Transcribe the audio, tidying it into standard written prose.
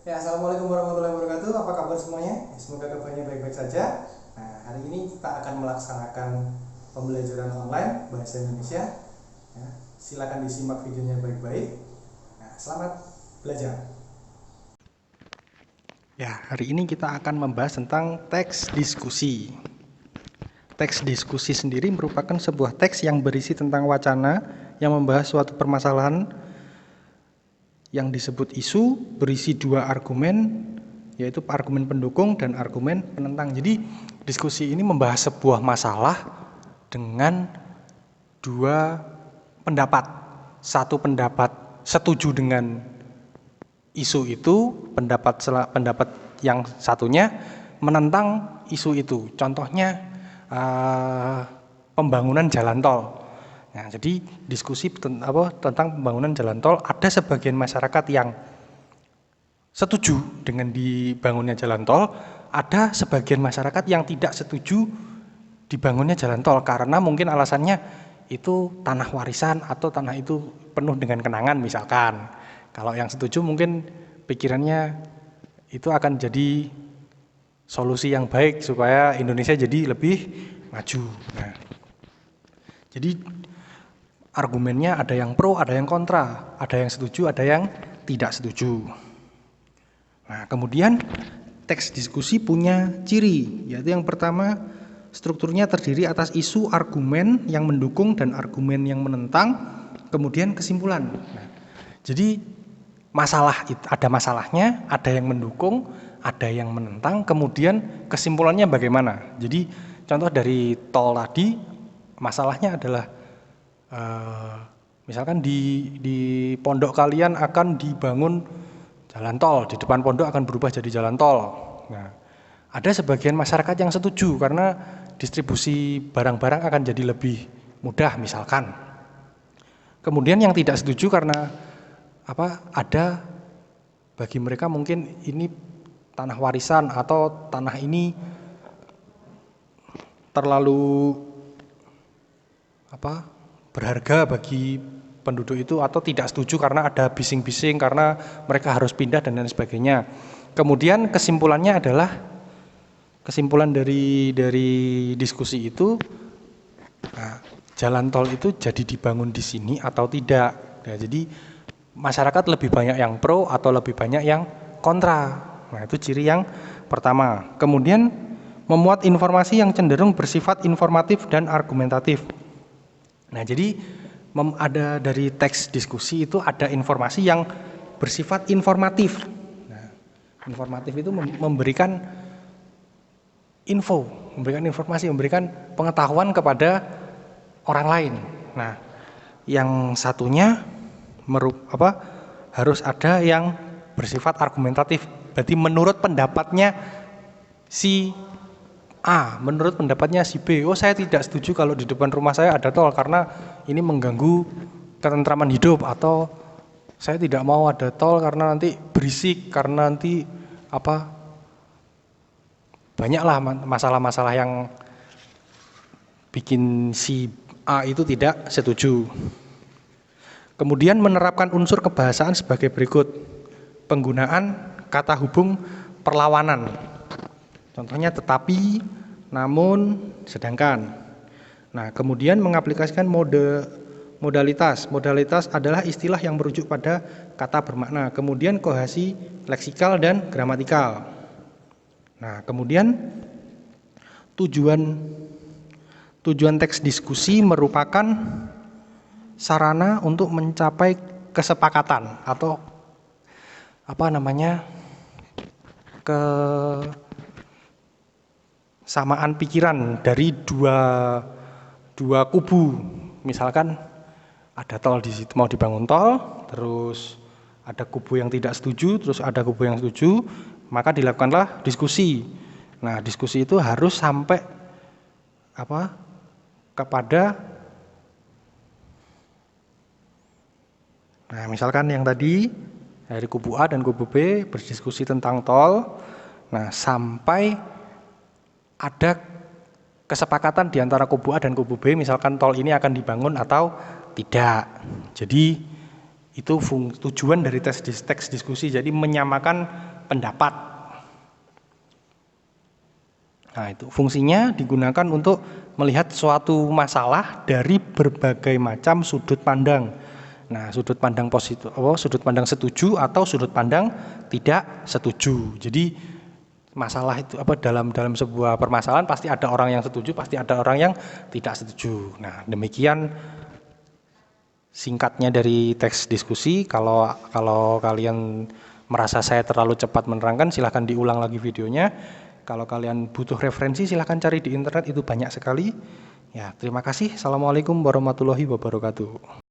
Ya, assalamualaikum warahmatullahi wabarakatuh. Apa kabar semuanya? Semoga kabarnya baik-baik saja. Nah, hari ini kita akan melaksanakan pembelajaran online bahasa Indonesia. Ya, silakan disimak videonya baik-baik. Nah, selamat belajar. Ya, hari ini kita akan membahas tentang teks diskusi. Teks diskusi sendiri merupakan sebuah teks yang berisi tentang wacana yang membahas suatu permasalahan yang disebut isu, berisi dua argumen, yaitu argumen pendukung dan argumen penentang. Jadi diskusi ini membahas sebuah masalah dengan dua pendapat. Satu pendapat setuju dengan isu itu, pendapat yang satunya menentang isu itu. Contohnya pembangunan jalan tol. Nah, jadi diskusi tentang pembangunan jalan tol, ada sebagian masyarakat yang setuju dengan dibangunnya jalan tol, ada sebagian masyarakat yang tidak setuju dibangunnya jalan tol karena mungkin alasannya itu tanah warisan atau tanah itu penuh dengan kenangan misalkan. Kalau yang setuju mungkin pikirannya itu akan jadi solusi yang baik supaya Indonesia jadi lebih maju. Nah, jadi argumennya ada yang pro, ada yang kontra, ada yang setuju, ada yang tidak setuju. Nah, kemudian teks diskusi punya ciri, yaitu yang pertama, strukturnya terdiri atas isu, argumen yang mendukung dan argumen yang menentang, kemudian kesimpulan. Nah, jadi ada masalahnya, ada yang mendukung, ada yang menentang, kemudian kesimpulannya bagaimana. Jadi contoh dari tol tadi, masalahnya adalah misalkan di pondok kalian akan dibangun jalan tol, di depan pondok akan berubah jadi jalan tol. Nah, ada sebagian masyarakat yang setuju karena distribusi barang-barang akan jadi lebih mudah misalkan. Kemudian yang tidak setuju karena ada bagi mereka mungkin ini tanah warisan atau tanah ini terlalu berharga bagi penduduk itu, atau tidak setuju karena ada bising-bising karena mereka harus pindah dan lain sebagainya. Kemudian kesimpulannya adalah kesimpulan dari diskusi itu, jalan tol itu jadi dibangun di sini atau tidak. Nah, jadi masyarakat lebih banyak yang pro atau lebih banyak yang kontra. Nah, itu ciri yang pertama. Kemudian memuat informasi yang cenderung bersifat informatif dan argumentatif. Nah, jadi ada dari teks diskusi itu ada informasi yang bersifat informatif. Nah, informatif itu memberikan info, memberikan informasi, memberikan pengetahuan kepada orang lain. Nah, yang satunya harus ada yang bersifat argumentatif. Berarti menurut pendapatnya si A, menurut pendapatnya si B, saya tidak setuju kalau di depan rumah saya ada tol karena ini mengganggu ketentraman hidup, atau saya tidak mau ada tol karena nanti berisik, karena nanti banyaklah masalah-masalah yang bikin si A itu tidak setuju. Kemudian menerapkan unsur kebahasaan sebagai berikut. Penggunaan kata hubung perlawanan. Contohnya tetapi, namun, sedangkan. Nah, kemudian mengaplikasikan modalitas. Modalitas adalah istilah yang merujuk pada kata bermakna. Kemudian kohesi leksikal dan gramatikal. Nah, kemudian tujuan teks diskusi merupakan sarana untuk mencapai kesepakatan atau kesamaan pikiran dari dua kubu. Misalkan ada tol di situ, mau dibangun tol, terus ada kubu yang tidak setuju, terus ada kubu yang setuju, maka dilakukanlah diskusi. Nah, diskusi itu harus sampai kepada, nah misalkan yang tadi dari kubu A dan kubu B berdiskusi tentang tol, nah sampai ada kesepakatan di antara kubu A dan kubu B, misalkan tol ini akan dibangun atau tidak. Jadi itu tujuan dari teks diskusi, jadi menyamakan pendapat. Nah, itu fungsinya digunakan untuk melihat suatu masalah dari berbagai macam sudut pandang. Nah, sudut pandang positif, sudut pandang setuju atau sudut pandang tidak setuju. Jadi masalah itu dalam sebuah permasalahan pasti ada orang yang setuju, pasti ada orang yang tidak setuju. Nah, demikian singkatnya dari teks diskusi. Kalau kalian merasa saya terlalu cepat menerangkan, silahkan diulang lagi videonya. Kalau kalian butuh referensi, silahkan cari di internet, itu banyak sekali. Ya, terima kasih. Assalamualaikum warahmatullahi wabarakatuh.